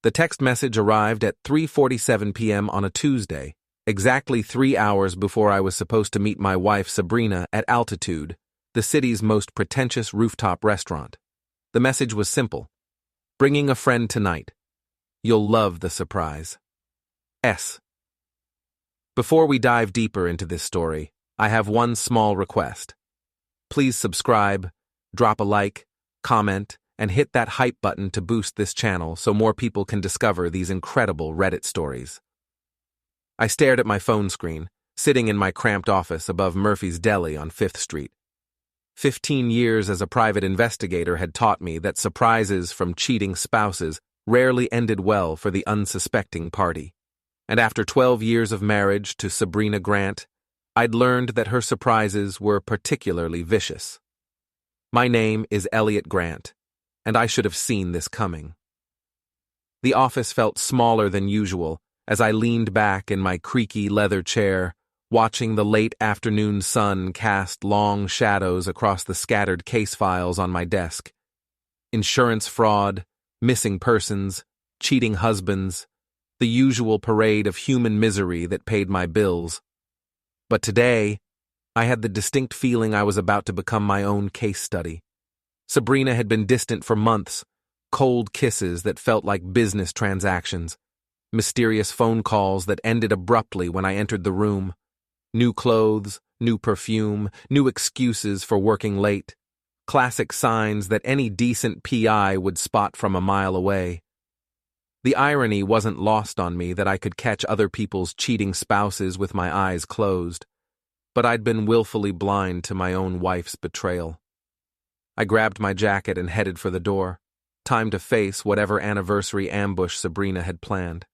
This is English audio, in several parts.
The text message arrived at 3:47 p.m. on a Tuesday, exactly 3 hours before I was supposed to meet my wife Sabrina at Altitude, the city's most pretentious rooftop restaurant. The message was simple. Bringing a friend tonight. You'll love the surprise. S. Before we dive deeper into this story, I have one small request. Please subscribe, drop a like, comment, and hit that hype button to boost this channel so more people can discover these incredible Reddit stories. I stared at my phone screen, sitting in my cramped office above Murphy's Deli on 5th Street. 15 years as a private investigator had taught me that surprises from cheating spouses rarely ended well for the unsuspecting party. And after 12 years of marriage to Sabrina Grant, I'd learned that her surprises were particularly vicious. My name is Eliot Grant, and I should have seen this coming. The office felt smaller than usual as I leaned back in my creaky leather chair, watching the late afternoon sun cast long shadows across the scattered case files on my desk. Insurance fraud, missing persons, cheating husbands, the usual parade of human misery that paid my bills. But today, I had the distinct feeling I was about to become my own case study. Sabrina had been distant for months, cold kisses that felt like business transactions, mysterious phone calls that ended abruptly when I entered the room, new clothes, new perfume, new excuses for working late, classic signs that any decent PI would spot from a mile away. The irony wasn't lost on me that I could catch other people's cheating spouses with my eyes closed, but I'd been willfully blind to my own wife's betrayal. I grabbed my jacket and headed for the door, time to face whatever anniversary ambush Sabrina had planned.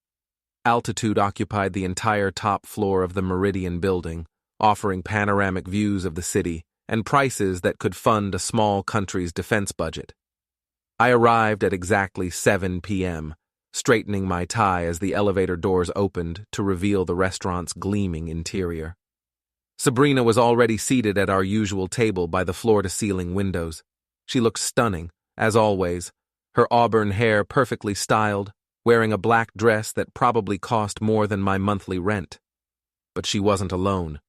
Altitude occupied the entire top floor of the Meridian building, offering panoramic views of the city and prices that could fund a small country's defense budget. I arrived at exactly 7 p.m., straightening my tie as the elevator doors opened to reveal the restaurant's gleaming interior. Sabrina was already seated at our usual table by the floor-to-ceiling windows. She looked stunning, as always, her auburn hair perfectly styled, wearing a black dress that probably cost more than my monthly rent. But she wasn't alone.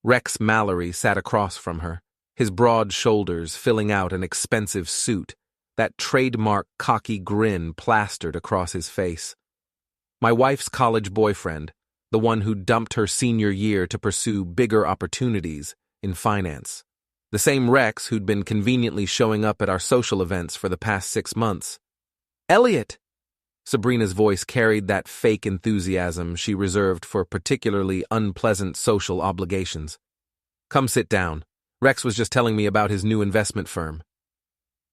Rex Mallory sat across from her, his broad shoulders filling out an expensive suit, that trademark cocky grin plastered across his face. My wife's college boyfriend, the one who dumped her senior year to pursue bigger opportunities in finance. The same Rex who'd been conveniently showing up at our social events for the past 6 months. Eliot! Sabrina's voice carried that fake enthusiasm she reserved for particularly unpleasant social obligations. Come sit down. Rex was just telling me about his new investment firm.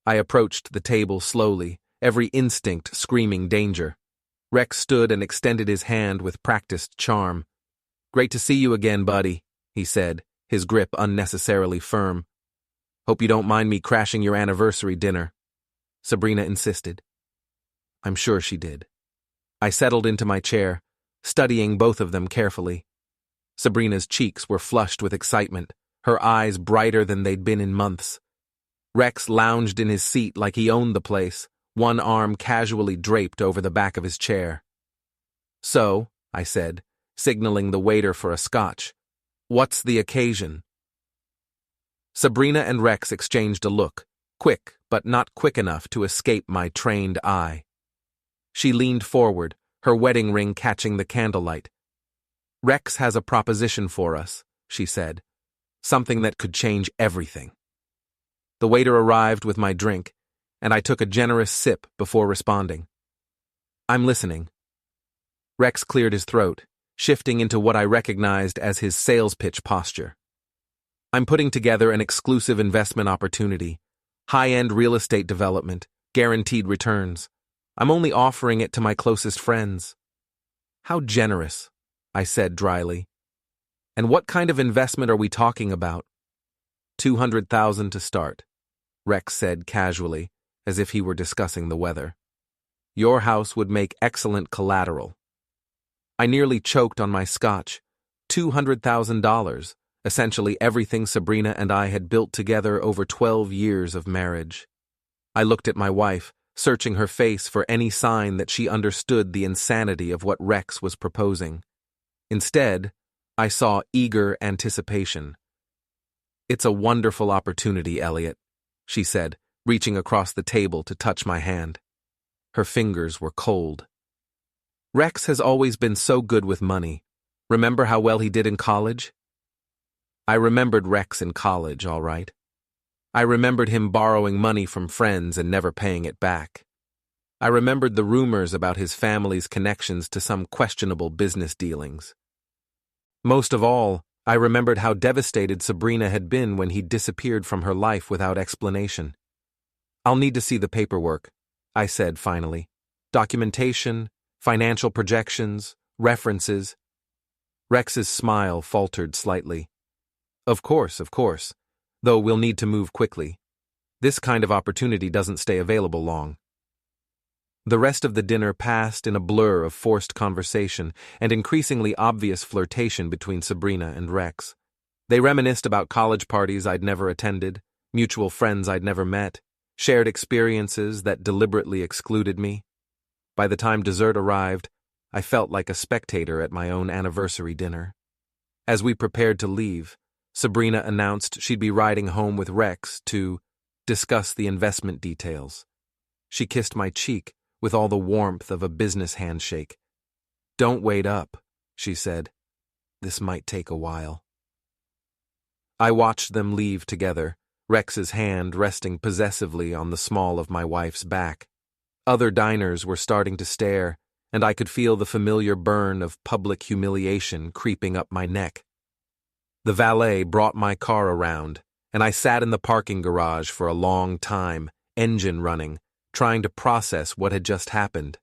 I approached the table slowly, every instinct screaming danger. Rex stood and extended his hand with practiced charm. Great to see you again, buddy, he said, his grip unnecessarily firm. Hope you don't mind me crashing your anniversary dinner, Sabrina insisted. I'm sure she did. I settled into my chair, studying both of them carefully. Sabrina's cheeks were flushed with excitement, her eyes brighter than they'd been in months. Rex lounged in his seat like he owned the place, one arm casually draped over the back of his chair. So, I said, signaling the waiter for a scotch, what's the occasion? Sabrina and Rex exchanged a look, quick but not quick enough to escape my trained eye. She leaned forward, her wedding ring catching the candlelight. Rex has a proposition for us, she said, something that could change everything. The waiter arrived with my drink, and I took a generous sip before responding. I'm listening. Rex cleared his throat, shifting into what I recognized as his sales pitch posture. I'm putting together an exclusive investment opportunity, high-end real estate development, guaranteed returns. I'm only offering it to my closest friends. How generous, I said dryly. And what kind of investment are we talking about? $200,000 to start, Rex said casually, as if he were discussing the weather. Your house would make excellent collateral. I nearly choked on my scotch. $200,000, essentially everything Sabrina and I had built together over 12 years of marriage. I looked at my wife, searching her face for any sign that she understood the insanity of what Rex was proposing. Instead, I saw eager anticipation. "It's a wonderful opportunity, Eliot," she said, reaching across the table to touch my hand. Her fingers were cold. "Rex has always been so good with money. Remember how well he did in college?" I remembered Rex in college, all right. I remembered him borrowing money from friends and never paying it back. I remembered the rumors about his family's connections to some questionable business dealings. Most of all, I remembered how devastated Sabrina had been when he disappeared from her life without explanation. "I'll need to see the paperwork," I said finally. "Documentation, financial projections, references." Rex's smile faltered slightly. Of course, though we'll need to move quickly. This kind of opportunity doesn't stay available long." The rest of the dinner passed in a blur of forced conversation and increasingly obvious flirtation between Sabrina and Rex. They reminisced about college parties I'd never attended, mutual friends I'd never met, shared experiences that deliberately excluded me. By the time dessert arrived, I felt like a spectator at my own anniversary dinner. As we prepared to leave, Sabrina announced she'd be riding home with Rex to discuss the investment details. She kissed my cheek with all the warmth of a business handshake. "Don't wait up," she said. "This might take a while." I watched them leave together, Rex's hand resting possessively on the small of my wife's back. Other diners were starting to stare, and I could feel the familiar burn of public humiliation creeping up my neck. The valet brought my car around, and I sat in the parking garage for a long time, engine running, trying to process what had just happened.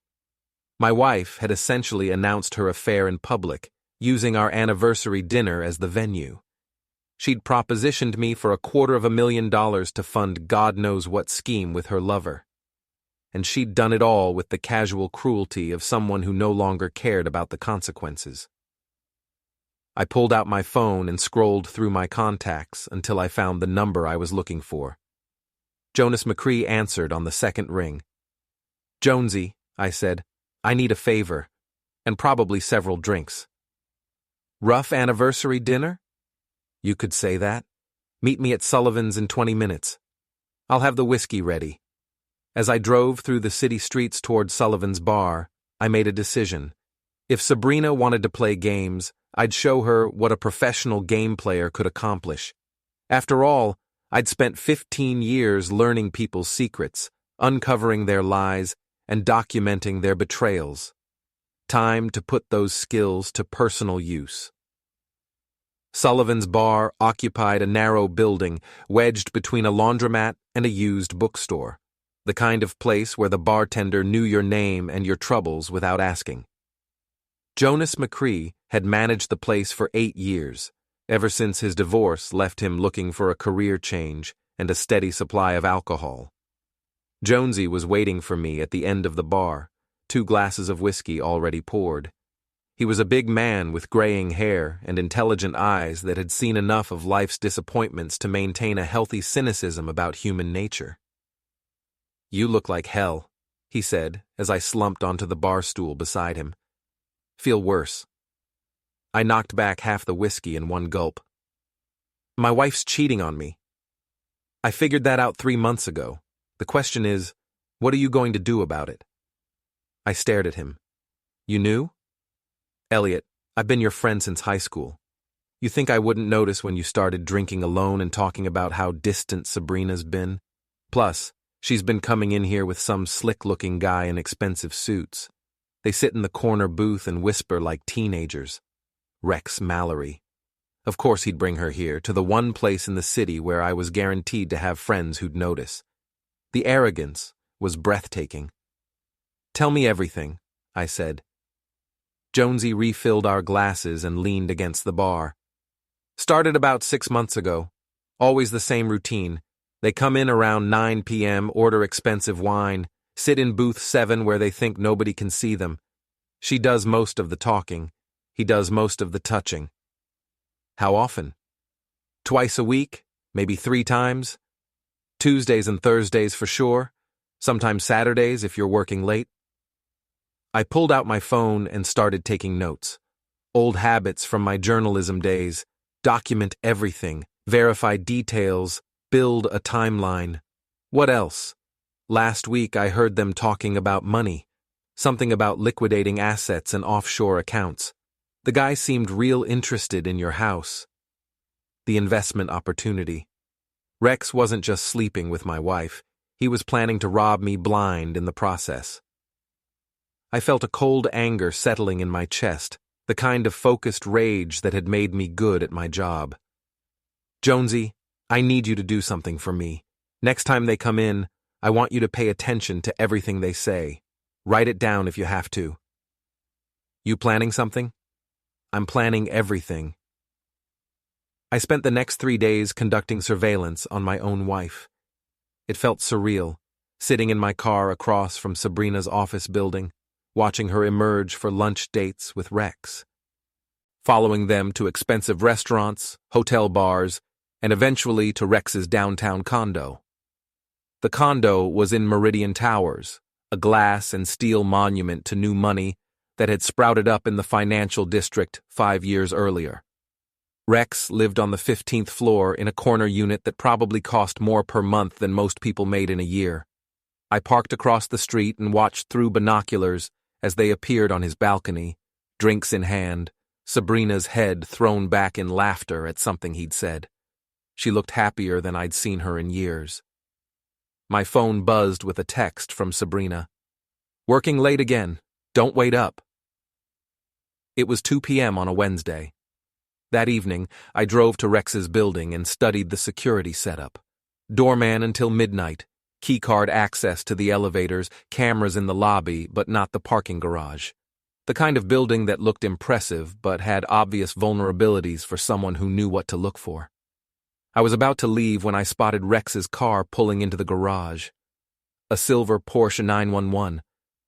My wife had essentially announced her affair in public, using our anniversary dinner as the venue. She'd propositioned me for $250,000 to fund God knows what scheme with her lover. And she'd done it all with the casual cruelty of someone who no longer cared about the consequences. I pulled out my phone and scrolled through my contacts until I found the number I was looking for. Jonas McCree answered on the second ring. "Jonesy," I said, "I need a favor, and probably several drinks." "Rough anniversary dinner?" "You could say that. Meet me at Sullivan's in 20 minutes. I'll have the whiskey ready." As I drove through the city streets toward Sullivan's bar, I made a decision. If Sabrina wanted to play games, I'd show her what a professional game player could accomplish. After all, I'd spent 15 years learning people's secrets, uncovering their lies, and documenting their betrayals. Time to put those skills to personal use. Sullivan's bar occupied a narrow building wedged between a laundromat and a used bookstore, the kind of place where the bartender knew your name and your troubles without asking. Jonas McCree had managed the place for 8 years, ever since his divorce left him looking for a career change and a steady supply of alcohol. Jonesy was waiting for me at the end of the bar, 2 glasses of whiskey already poured. He was a big man with graying hair and intelligent eyes that had seen enough of life's disappointments to maintain a healthy cynicism about human nature. "You look like hell," he said as I slumped onto the bar stool beside him. "Feel worse." I knocked back half the whiskey in one gulp. "My wife's cheating on me. I figured that out 3 months ago. The question is, what are you going to do about it?" I stared at him. "You knew?" "Eliot, I've been your friend since high school. You think I wouldn't notice when you started drinking alone and talking about how distant Sabrina's been? Plus, she's been coming in here with some slick-looking guy in expensive suits. They sit in the corner booth and whisper like teenagers. Rex Mallory. Of course he'd bring her here, to the one place in the city where I was guaranteed to have friends who'd notice. The arrogance was breathtaking. "Tell me everything," I said. Jonesy refilled our glasses and leaned against the bar. "Started about 6 months ago. Always the same routine. They come in around 9 p.m., order expensive wine, sit in booth 7 where they think nobody can see them. She does most of the talking. He does most of the touching." "How often?" "Twice a week, maybe 3 times. Tuesdays and Thursdays for sure. Sometimes Saturdays if you're working late. I pulled out my phone and started taking notes. Old habits from my journalism days. Document everything, verify details, build a timeline. What else? Last week I heard them talking about money. Something about liquidating assets and offshore accounts. The guy seemed real interested in your house. The investment opportunity. Rex wasn't just sleeping with my wife. He was planning to rob me blind in the process. I felt a cold anger settling in my chest, the kind of focused rage that had made me good at my job. Jonesy, I need you to do something for me. Next time they come in, I want you to pay attention to everything they say. Write it down if you have to. You planning something? I'm planning everything. I spent the next 3 days conducting surveillance on my own wife. It felt surreal, sitting in my car across from Sabrina's office building, watching her emerge for lunch dates with Rex. Following them to expensive restaurants, hotel bars, and eventually to Rex's downtown condo. The condo was in Meridian Towers, a glass and steel monument to new money that had sprouted up in the financial district 5 years earlier. Rex lived on the 15th floor in a corner unit that probably cost more per month than most people made in a year. I parked across the street and watched through binoculars as they appeared on his balcony, drinks in hand, Sabrina's head thrown back in laughter at something he'd said. She looked happier than I'd seen her in years. My phone buzzed with a text from Sabrina. Working late again. Don't wait up. It was 2 p.m. on a Wednesday. That evening, I drove to Rex's building and studied the security setup. Doorman until midnight, keycard access to the elevators, cameras in the lobby, but not the parking garage. The kind of building that looked impressive but had obvious vulnerabilities for someone who knew what to look for. I was about to leave when I spotted Rex's car pulling into the garage. A silver Porsche 911,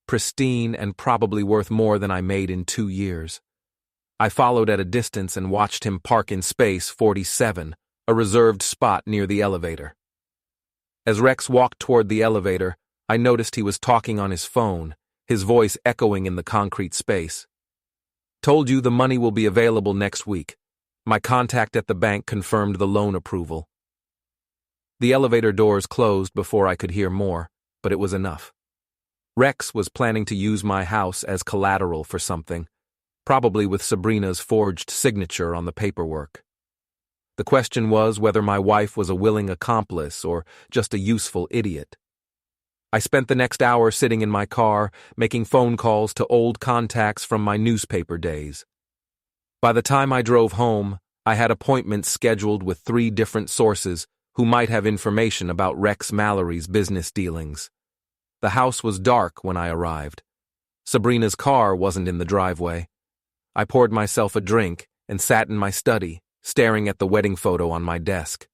pristine and probably worth more than I made in 2 years. I followed at a distance and watched him park in space 47, a reserved spot near the elevator. As Rex walked toward the elevator, I noticed he was talking on his phone, his voice echoing in the concrete space. Told you the money will be available next week. My contact at the bank confirmed the loan approval. The elevator doors closed before I could hear more, but it was enough. Rex was planning to use my house as collateral for something, probably with Sabrina's forged signature on the paperwork. The question was whether my wife was a willing accomplice or just a useful idiot. I spent the next hour sitting in my car, making phone calls to old contacts from my newspaper days. By the time I drove home, I had appointments scheduled with 3 different sources who might have information about Rex Mallory's business dealings. The house was dark when I arrived. Sabrina's car wasn't in the driveway. I poured myself a drink and sat in my study, staring at the wedding photo on my desk.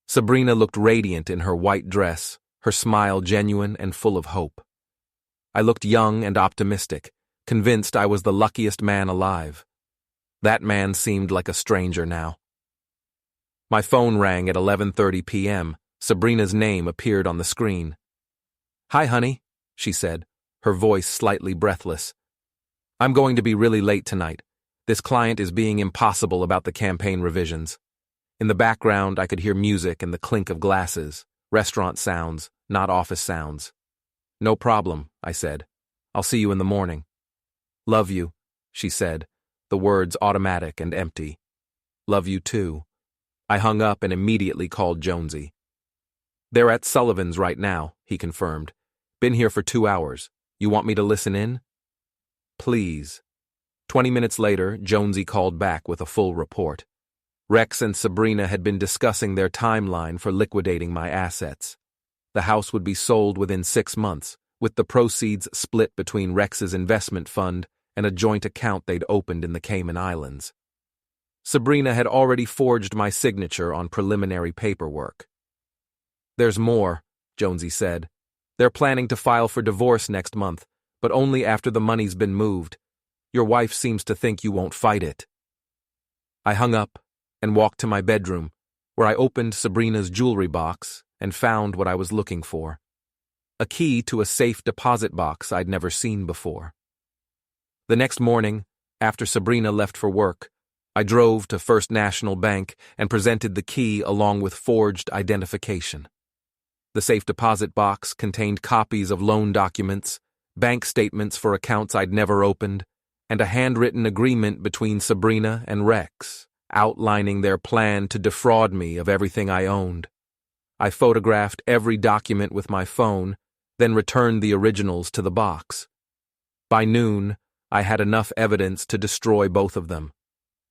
Sabrina looked radiant in her white dress, her smile genuine and full of hope. I looked young and optimistic, convinced I was the luckiest man alive. That man seemed like a stranger now. My phone rang at 11:30 p.m. Sabrina's name appeared on the screen. "Hi, honey," she said, her voice slightly breathless. "I'm going to be really late tonight. This client is being impossible about the campaign revisions." In the background, I could hear music and the clink of glasses, restaurant sounds, not office sounds. "No problem," I said. "I'll see you in the morning." "Love you," she said, the words automatic and empty. "Love you too." I hung up and immediately called Jonesy. "They're at Sullivan's right now," he confirmed. "Been here for 2 hours. You want me to listen in?" "Please." 20 minutes later, Jonesy called back with a full report. Rex and Sabrina had been discussing their timeline for liquidating my assets. The house would be sold within 6 months, with the proceeds split between Rex's investment fund and a joint account they'd opened in the Cayman Islands. Sabrina had already forged my signature on preliminary paperwork. "There's more," Jonesy said. "They're planning to file for divorce next month, but only after the money's been moved. Your wife seems to think you won't fight it." I hung up and walked to my bedroom, where I opened Sabrina's jewelry box and found what I was looking for. a key to a safe deposit box I'd never seen before. The next morning, after Sabrina left for work, I drove to First National Bank and presented the key along with forged identification. The safe deposit box contained copies of loan documents, bank statements for accounts I'd never opened, and a handwritten agreement between Sabrina and Rex, outlining their plan to defraud me of everything I owned. I photographed every document with my phone, then returned the originals to the box. By noon, I had enough evidence to destroy both of them.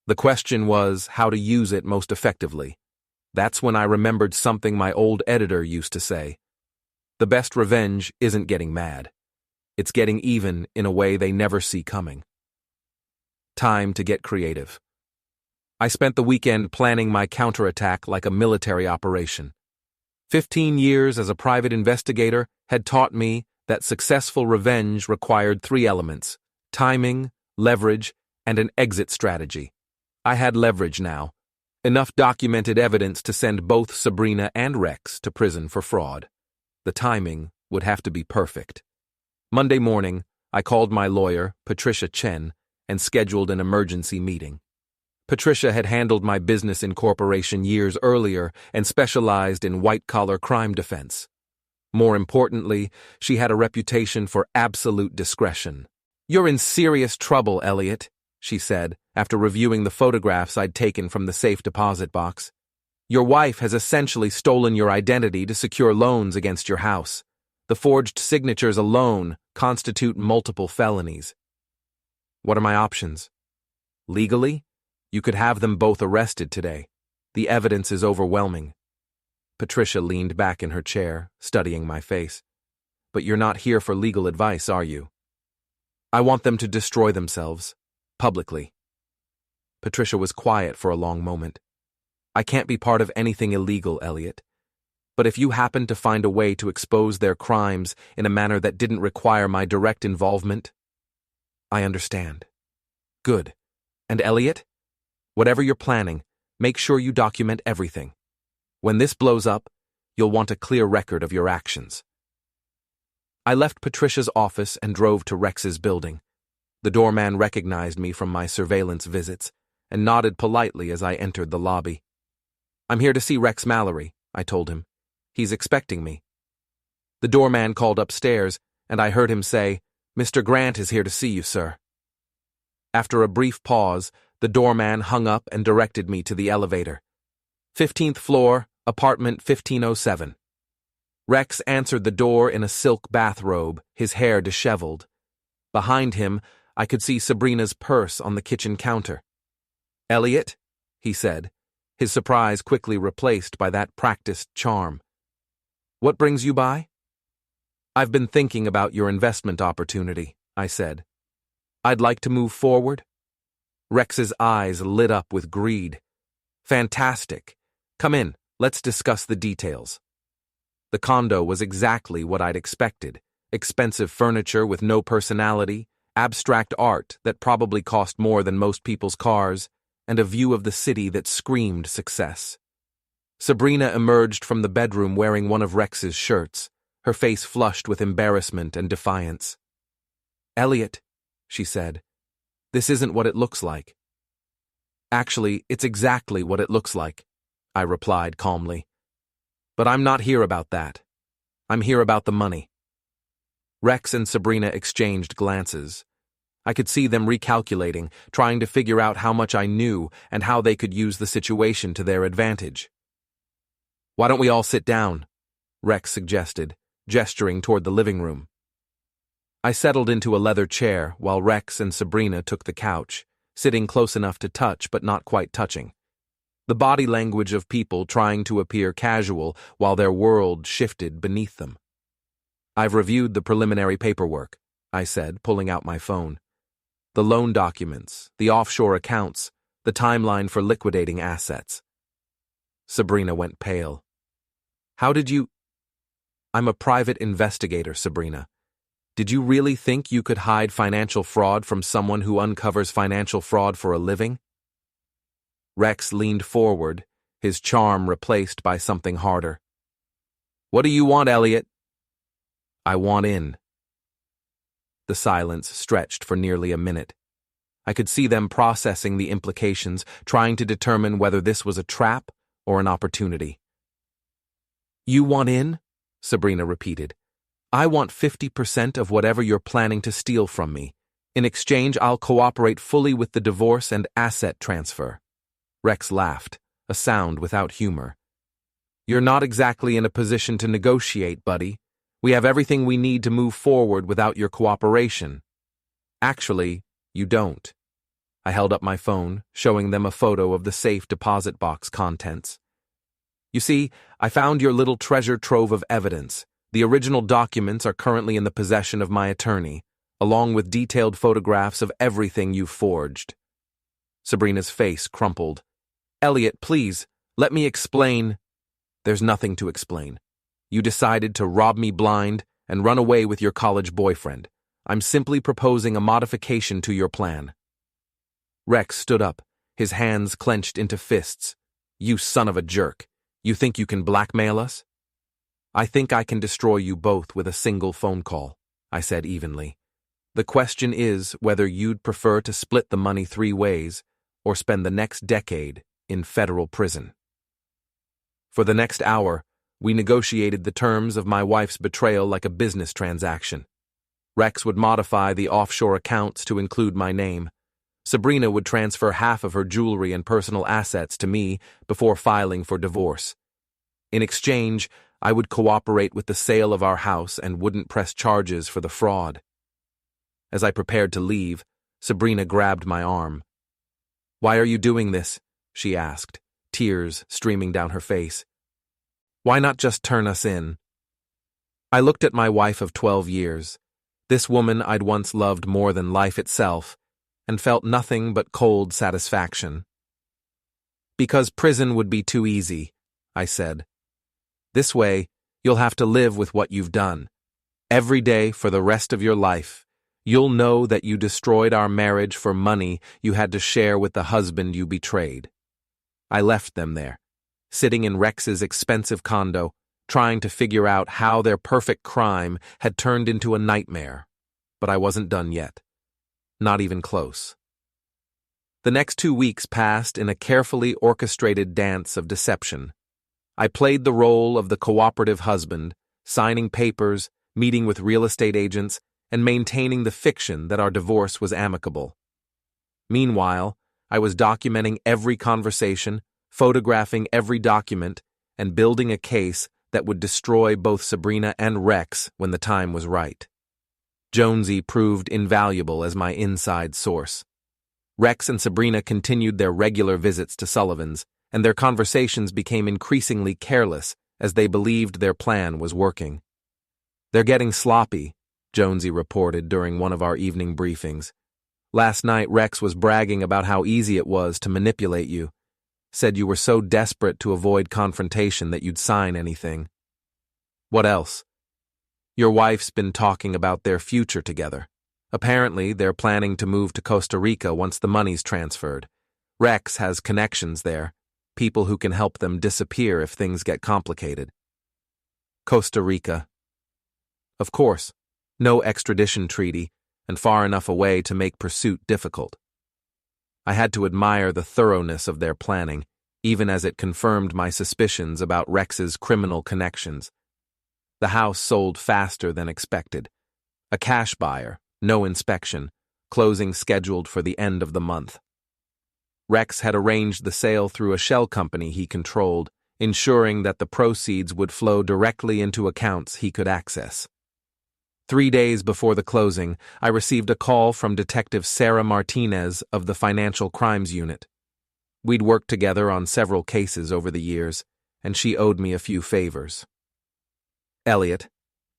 The question was how to use it most effectively. That's when I remembered something my old editor used to say. The best revenge isn't getting mad. It's getting even in a way they never see coming. Time to get creative. I spent the weekend planning my counterattack like a military operation. 15 years as a private investigator had taught me that successful revenge required 3 elements: timing, leverage, and an exit strategy. I had leverage now. Enough documented evidence to send both Sabrina and Rex to prison for fraud. The timing would have to be perfect. Monday morning, I called my lawyer, Patricia Chen, and scheduled an emergency meeting. Patricia had handled my business incorporation years earlier and specialized in white-collar crime defense. More importantly, she had a reputation for absolute discretion. "You're in serious trouble, Eliot," she said, after reviewing the photographs I'd taken from the safe deposit box. "Your wife has essentially stolen your identity to secure loans against your house. The forged signatures alone constitute multiple felonies." "What are my options?" "Legally, you could have them both arrested today. The evidence is overwhelming." Patricia leaned back in her chair, studying my face. "But you're not here for legal advice, are you?" "I want them to destroy themselves. Publicly." Patricia was quiet for a long moment. "I can't be part of anything illegal, Eliot. But if you happen to find a way to expose their crimes in a manner that didn't require my direct involvement..." "I understand." "Good. And Eliot, whatever you're planning, make sure you document everything. When this blows up, you'll want a clear record of your actions." I left Patricia's office and drove to Rex's building. The doorman recognized me from my surveillance visits and nodded politely as I entered the lobby. "I'm here to see Rex Mallory," I told him. "He's expecting me." The doorman called upstairs, and I heard him say, "Mr. Grant is here to see you, sir." After a brief pause, the doorman hung up and directed me to the elevator. 15th floor, apartment 1507. Rex answered the door in a silk bathrobe, his hair disheveled. Behind him, I could see Sabrina's purse on the kitchen counter. "Eliot," he said, his surprise quickly replaced by that practiced charm. "What brings you by?" "I've been thinking about your investment opportunity," I said. "I'd like to move forward." Rex's eyes lit up with greed. "Fantastic. Come in, let's discuss the details." The condo was exactly what I'd expected. Expensive furniture with no personality, abstract art that probably cost more than most people's cars, and a view of the city that screamed success. Sabrina emerged from the bedroom wearing one of Rex's shirts, her face flushed with embarrassment and defiance. "Eliot," she said, "this isn't what it looks like." "Actually, it's exactly what it looks like," I replied calmly. "But I'm not here about that. I'm here about the money." Rex and Sabrina exchanged glances. I could see them recalculating, trying to figure out how much I knew and how they could use the situation to their advantage. "Why don't we all sit down?" Rex suggested, gesturing toward the living room. I settled into a leather chair while Rex and Sabrina took the couch, sitting close enough to touch but not quite touching. The body language of people trying to appear casual while their world shifted beneath them. "I've reviewed the preliminary paperwork," I said, pulling out my phone. "The loan documents, the offshore accounts, the timeline for liquidating assets." Sabrina went pale. "How did you—" "I'm a private investigator, Sabrina. Did you really think you could hide financial fraud from someone who uncovers financial fraud for a living?" Rex leaned forward, his charm replaced by something harder. "What do you want, Eliot?" I want in. The silence stretched for nearly a minute. I could see them processing the implications, trying to determine whether this was a trap or an opportunity. You want in? Sabrina repeated. I want 50% of whatever you're planning to steal from me. In exchange, I'll cooperate fully with the divorce and asset transfer. Rex laughed, a sound without humor. You're not exactly in a position to negotiate, buddy. We have everything we need to move forward without your cooperation. Actually, you don't. I held up my phone, showing them a photo of the safe deposit box contents. You see, I found your little treasure trove of evidence. The original documents are currently in the possession of my attorney, along with detailed photographs of everything you've forged. Sabrina's face crumpled. Eliot, please, let me explain. There's nothing to explain. You decided to rob me blind and run away with your college boyfriend. I'm simply proposing a modification to your plan. Rex stood up, his hands clenched into fists. You son of a jerk. You think you can blackmail us? I think I can destroy you both with a single phone call, I said evenly. The question is whether you'd prefer to split the money 3 ways or spend the next decade in federal prison. For the next hour, we negotiated the terms of my wife's betrayal like a business transaction. Rex would modify the offshore accounts to include my name. Sabrina would transfer half of her jewelry and personal assets to me before filing for divorce. In exchange, I would cooperate with the sale of our house and wouldn't press charges for the fraud. As I prepared to leave, Sabrina grabbed my arm. Why are you doing this? She asked, tears streaming down her face. Why not just turn us in? I looked at my wife of 12 years, this woman I'd once loved more than life itself, and felt nothing but cold satisfaction. Because prison would be too easy, I said. This way, you'll have to live with what you've done. Every day for the rest of your life, you'll know that you destroyed our marriage for money you had to share with the husband you betrayed. I left them there, sitting in Rex's expensive condo, trying to figure out how their perfect crime had turned into a nightmare. But I wasn't done yet. Not even close. The next 2 weeks passed in a carefully orchestrated dance of deception. I played the role of the cooperative husband, signing papers, meeting with real estate agents, and maintaining the fiction that our divorce was amicable. Meanwhile, I was documenting every conversation, photographing every document, and building a case that would destroy both Sabrina and Rex when the time was right. Jonesy proved invaluable as my inside source. Rex and Sabrina continued their regular visits to Sullivan's, and their conversations became increasingly careless as they believed their plan was working. They're getting sloppy, Jonesy reported during one of our evening briefings. Last night, Rex was bragging about how easy it was to manipulate you. Said you were so desperate to avoid confrontation that you'd sign anything. What else? Your wife's been talking about their future together. Apparently, they're planning to move to Costa Rica once the money's transferred. Rex has connections there, people who can help them disappear if things get complicated. Costa Rica. Of course, no extradition treaty, and far enough away to make pursuit difficult. I had to admire the thoroughness of their planning, even as it confirmed my suspicions about Rex's criminal connections. The house sold faster than expected. A cash buyer, no inspection, closing scheduled for the end of the month. Rex had arranged the sale through a shell company he controlled, ensuring that the proceeds would flow directly into accounts he could access. 3 days before the closing, I received a call from Detective Sarah Martinez of the Financial Crimes Unit. We'd worked together on several cases over the years, and she owed me a few favors. Eliot,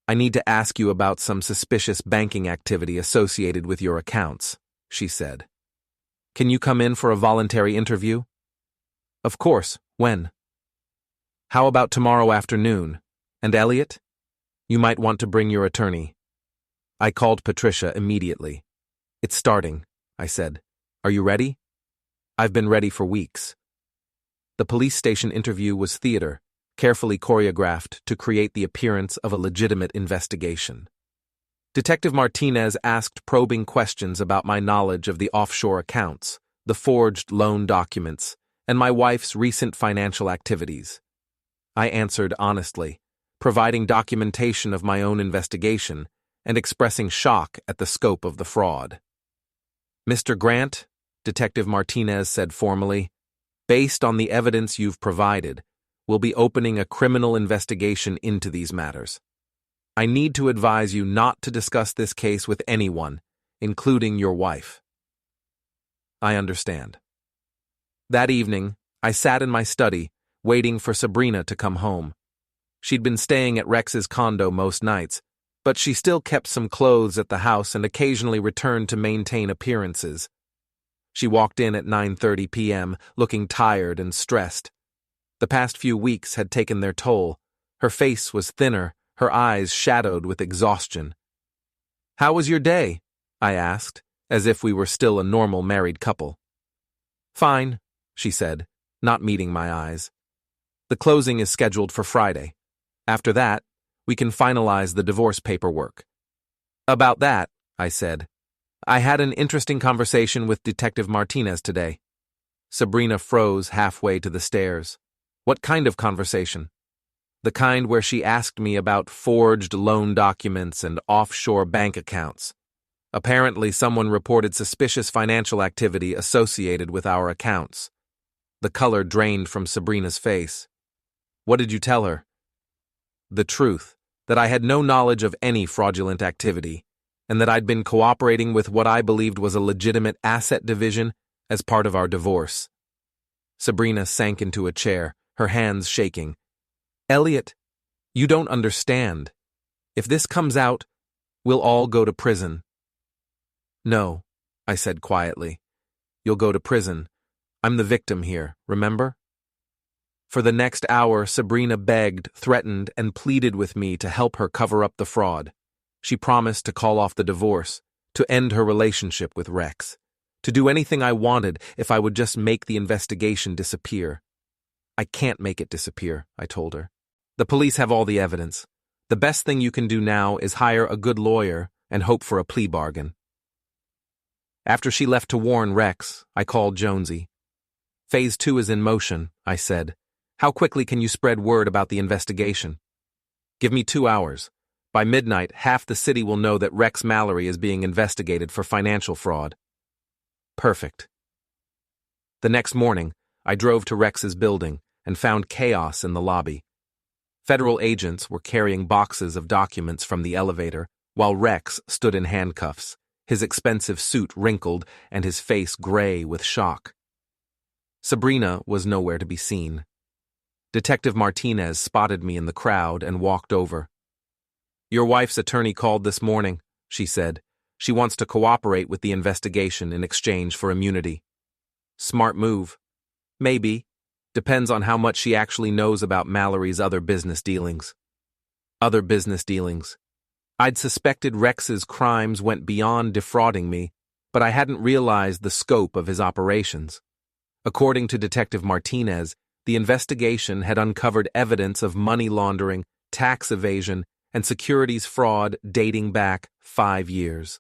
I need to ask you about some suspicious banking activity associated with your accounts, she said. Can you come in for a voluntary interview? Of course. When? How about tomorrow afternoon? And Eliot? You might want to bring your attorney. I called Patricia immediately. It's starting, I said. Are you ready? I've been ready for weeks. The police station interview was theater, carefully choreographed to create the appearance of a legitimate investigation. Detective Martinez asked probing questions about my knowledge of the offshore accounts, the forged loan documents, and my wife's recent financial activities. I answered honestly, providing documentation of my own investigation and expressing shock at the scope of the fraud. "Mr. Grant," Detective Martinez said formally, "based on the evidence you've provided, we'll be opening a criminal investigation into these matters. I need to advise you not to discuss this case with anyone, including your wife." "I understand." That evening, I sat in my study, waiting for Sabrina to come home. She'd been staying at Rex's condo most nights, but she still kept some clothes at the house and occasionally returned to maintain appearances. She walked in at 9:30 p.m., looking tired and stressed. The past few weeks had taken their toll. Her face was thinner, her eyes shadowed with exhaustion. "How was your day?" I asked, as if we were still a normal married couple. "Fine," she said, not meeting my eyes. "The closing is scheduled for Friday. After that, we can finalize the divorce paperwork." "About that," I said, "I had an interesting conversation with Detective Martinez today." Sabrina froze halfway to the stairs. "What kind of conversation?" "The kind where she asked me about forged loan documents and offshore bank accounts. Apparently, someone reported suspicious financial activity associated with our accounts." The color drained from Sabrina's face. "What did you tell her?" "The truth, that I had no knowledge of any fraudulent activity, and that I'd been cooperating with what I believed was a legitimate asset division as part of our divorce." Sabrina sank into a chair, her hands shaking. "Eliot, you don't understand. If this comes out, we'll all go to prison." "No," I said quietly. "You'll go to prison. I'm the victim here, remember?" For the next hour, Sabrina begged, threatened, and pleaded with me to help her cover up the fraud. She promised to call off the divorce, to end her relationship with Rex, to do anything I wanted if I would just make the investigation disappear. "I can't make it disappear," I told her. "The police have all the evidence. The best thing you can do now is hire a good lawyer and hope for a plea bargain." After she left to warn Rex, I called Jonesy. "Phase 2 is in motion," I said. "How quickly can you spread word about the investigation?" "Give me 2 hours. By midnight, half the city will know that Rex Mallory is being investigated for financial fraud." "Perfect." The next morning, I drove to Rex's building and found chaos in the lobby. Federal agents were carrying boxes of documents from the elevator, while Rex stood in handcuffs, his expensive suit wrinkled and his face gray with shock. Sabrina was nowhere to be seen. Detective Martinez spotted me in the crowd and walked over. "Your wife's attorney called this morning," she said. "She wants to cooperate with the investigation in exchange for immunity." "Smart move." "Maybe. Depends on how much she actually knows about Mallory's other business dealings." "Other business dealings." I'd suspected Rex's crimes went beyond defrauding me, but I hadn't realized the scope of his operations. According to Detective Martinez, the investigation had uncovered evidence of money laundering, tax evasion, and securities fraud dating back 5 years.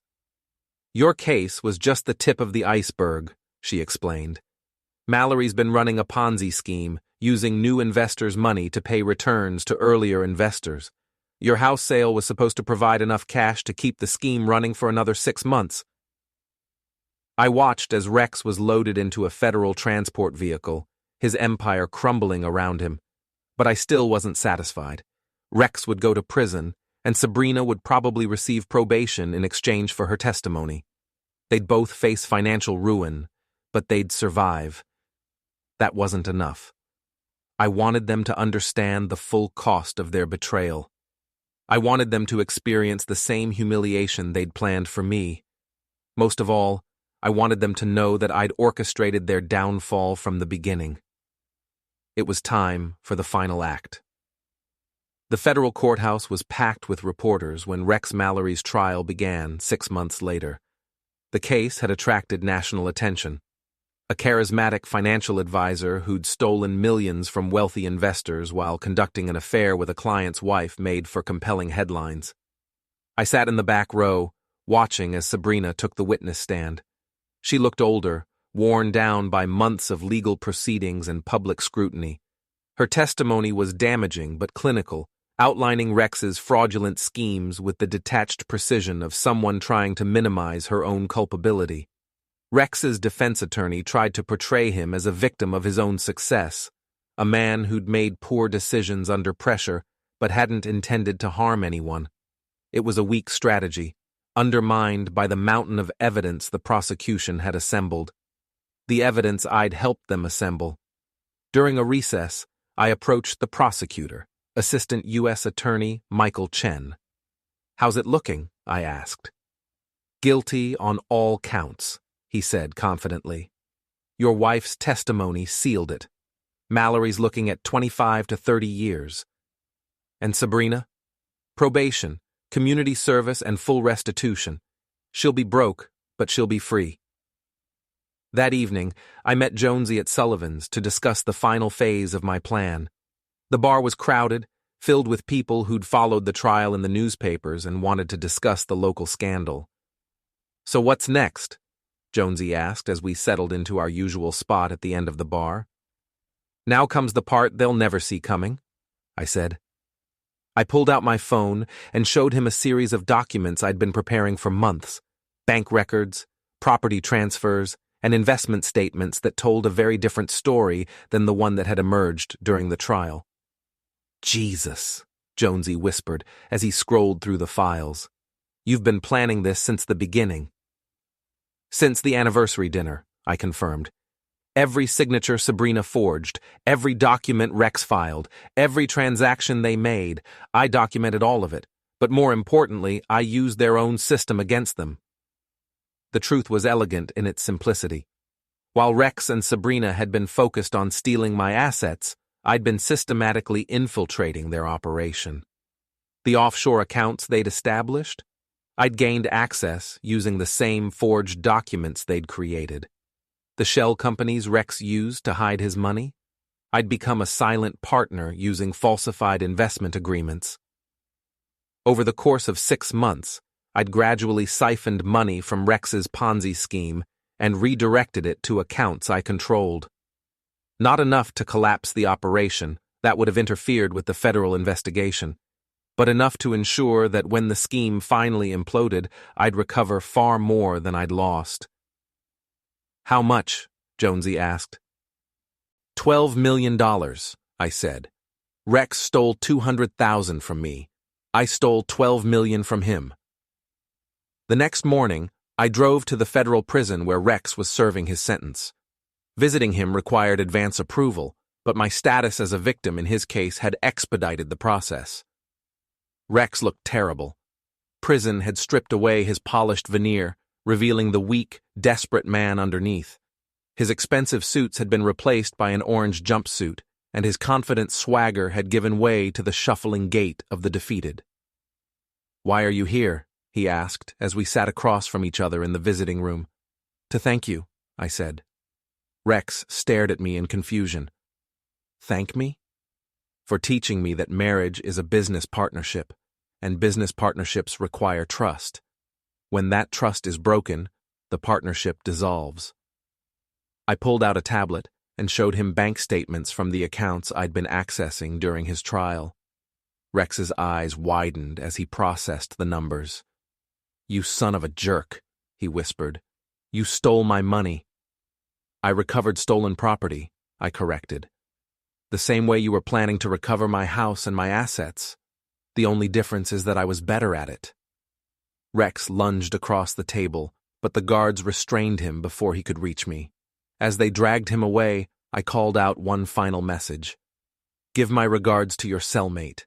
"Your case was just the tip of the iceberg," she explained. "Mallory's been running a Ponzi scheme, using new investors' money to pay returns to earlier investors. Your house sale was supposed to provide enough cash to keep the scheme running for another 6 months." I watched as Rex was loaded into a federal transport vehicle, his empire crumbling around him. But I still wasn't satisfied. Rex would go to prison, and Sabrina would probably receive probation in exchange for her testimony. They'd both face financial ruin, but they'd survive. That wasn't enough. I wanted them to understand the full cost of their betrayal. I wanted them to experience the same humiliation they'd planned for me. Most of all, I wanted them to know that I'd orchestrated their downfall from the beginning. It was time for the final act. The federal courthouse was packed with reporters when Rex Mallory's trial began 6 months later. The case had attracted national attention. a charismatic financial advisor who'd stolen millions from wealthy investors while conducting an affair with a client's wife made for compelling headlines. I sat in the back row, watching as Sabrina took the witness stand. She looked older, worn down by months of legal proceedings and public scrutiny. Her testimony was damaging but clinical, outlining Rex's fraudulent schemes with the detached precision of someone trying to minimize her own culpability. Rex's defense attorney tried to portray him as a victim of his own success, a man who'd made poor decisions under pressure but hadn't intended to harm anyone. It was a weak strategy, undermined by the mountain of evidence the prosecution had assembled. The evidence I'd helped them assemble. During a recess, I approached the prosecutor, Assistant U.S. Attorney Michael Chen. "How's it looking?" I asked. "Guilty on all counts," he said confidently. "Your wife's testimony sealed it. Mallory's looking at 25 to 30 years. And Sabrina? Probation, community service, and full restitution. She'll be broke, but she'll be free." That evening, I met Jonesy at Sullivan's to discuss the final phase of my plan. The bar was crowded, filled with people who'd followed the trial in the newspapers and wanted to discuss the local scandal. "So what's next?" Jonesy asked as we settled into our usual spot at the end of the bar. "Now comes the part they'll never see coming," I said. I pulled out my phone and showed him a series of documents I'd been preparing for months: bank records, property transfers, and investment statements that told a very different story than the one that had emerged during the trial. "Jesus," Jonesy whispered as he scrolled through the files. "You've been planning this since the beginning." "Since the anniversary dinner," I confirmed. "Every signature Sabrina forged, every document Rex filed, every transaction they made, I documented all of it, but more importantly, I used their own system against them." The truth was elegant in its simplicity. While Rex and Sabrina had been focused on stealing my assets, I'd been systematically infiltrating their operation. The offshore accounts they'd established? I'd gained access using the same forged documents they'd created. The shell companies Rex used to hide his money? I'd become a silent partner using falsified investment agreements. Over the course of 6 months, I'd gradually siphoned money from Rex's Ponzi scheme and redirected it to accounts I controlled. Not enough to collapse the operation, that would have interfered with the federal investigation, but enough to ensure that when the scheme finally imploded, I'd recover far more than I'd lost. "How much?" Jonesy asked. $12 million, I said. "Rex stole $200,000 from me. I stole $12 million from him." The next morning, I drove to the federal prison where Rex was serving his sentence. Visiting him required advance approval, but my status as a victim in his case had expedited the process. Rex looked terrible. Prison had stripped away his polished veneer, revealing the weak, desperate man underneath. His expensive suits had been replaced by an orange jumpsuit, and his confident swagger had given way to the shuffling gait of the defeated. "Why are you here?" he asked as we sat across from each other in the visiting room. "To thank you," I said. Rex stared at me in confusion. "Thank me?" "For teaching me that marriage is a business partnership, and business partnerships require trust. When that trust is broken, the partnership dissolves." I pulled out a tablet and showed him bank statements from the accounts I'd been accessing during his trial. Rex's eyes widened as he processed the numbers. "You son of a jerk," he whispered. "You stole my money." "I recovered stolen property," I corrected. "The same way you were planning to recover my house and my assets. The only difference is that I was better at it." Rex lunged across the table, but the guards restrained him before he could reach me. As they dragged him away, I called out one final message. "Give my regards to your cellmate."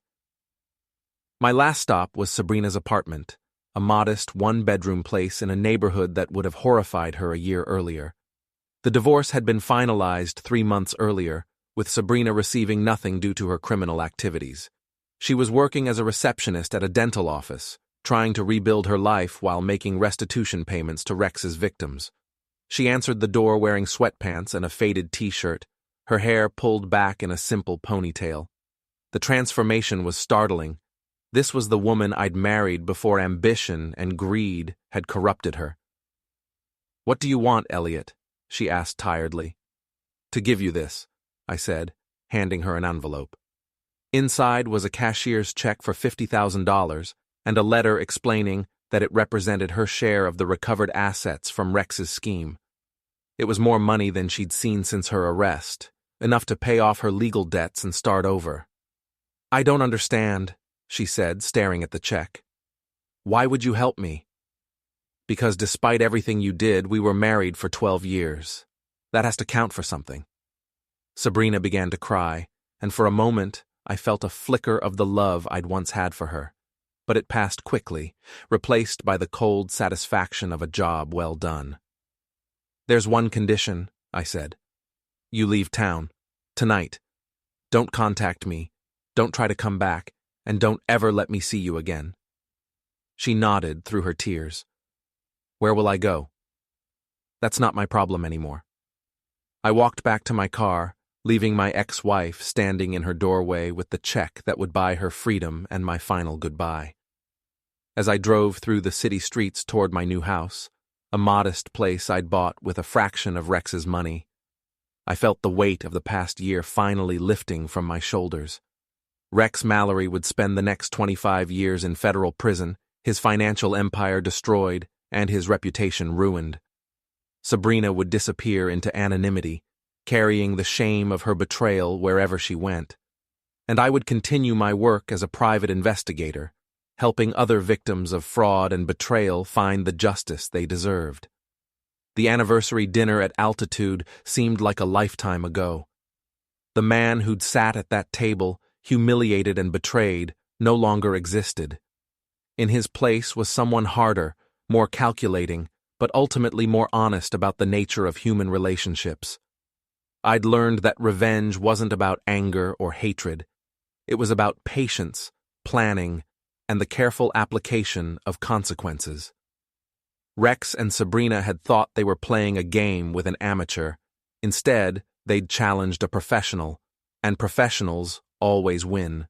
My last stop was Sabrina's apartment, a modest one-bedroom place in a neighborhood that would have horrified her a year earlier. The divorce had been finalized 3 months earlier, with Sabrina receiving nothing due to her criminal activities. She was working as a receptionist at a dental office, trying to rebuild her life while making restitution payments to Rex's victims. She answered the door wearing sweatpants and a faded t-shirt, her hair pulled back in a simple ponytail. The transformation was startling. This was the woman I'd married before ambition and greed had corrupted her. "What do you want, Eliot?" she asked tiredly. "To give you this," I said, handing her an envelope. Inside was a cashier's check for $50,000 and a letter explaining that it represented her share of the recovered assets from Rex's scheme. It was more money than she'd seen since her arrest, enough to pay off her legal debts and start over. "I don't understand," she said, staring at the check. "Why would you help me?" "Because despite everything you did, we were married for 12 years. That has to count for something." Sabrina began to cry, and for a moment I felt a flicker of the love I'd once had for her. But it passed quickly, replaced by the cold satisfaction of a job well done. "There's one condition," I said. "You leave town. Tonight. Don't contact me. Don't try to come back, and don't ever let me see you again." She nodded through her tears. "Where will I go?" "That's not my problem anymore." I walked back to my car, leaving my ex-wife standing in her doorway with the check that would buy her freedom and my final goodbye. As I drove through the city streets toward my new house, a modest place I'd bought with a fraction of Rex's money, I felt the weight of the past year finally lifting from my shoulders. Rex Mallory would spend the next 25 years in federal prison, his financial empire destroyed, and his reputation ruined. Sabrina would disappear into anonymity, carrying the shame of her betrayal wherever she went. And I would continue my work as a private investigator, helping other victims of fraud and betrayal find the justice they deserved. The anniversary dinner at Altitude seemed like a lifetime ago. The man who'd sat at that table, humiliated and betrayed, no longer existed. In his place was someone harder, more calculating, but ultimately more honest about the nature of human relationships. I'd learned that revenge wasn't about anger or hatred. It was about patience, planning, and the careful application of consequences. Rex and Sabrina had thought they were playing a game with an amateur. Instead, they'd challenged a professional, and professionals always win.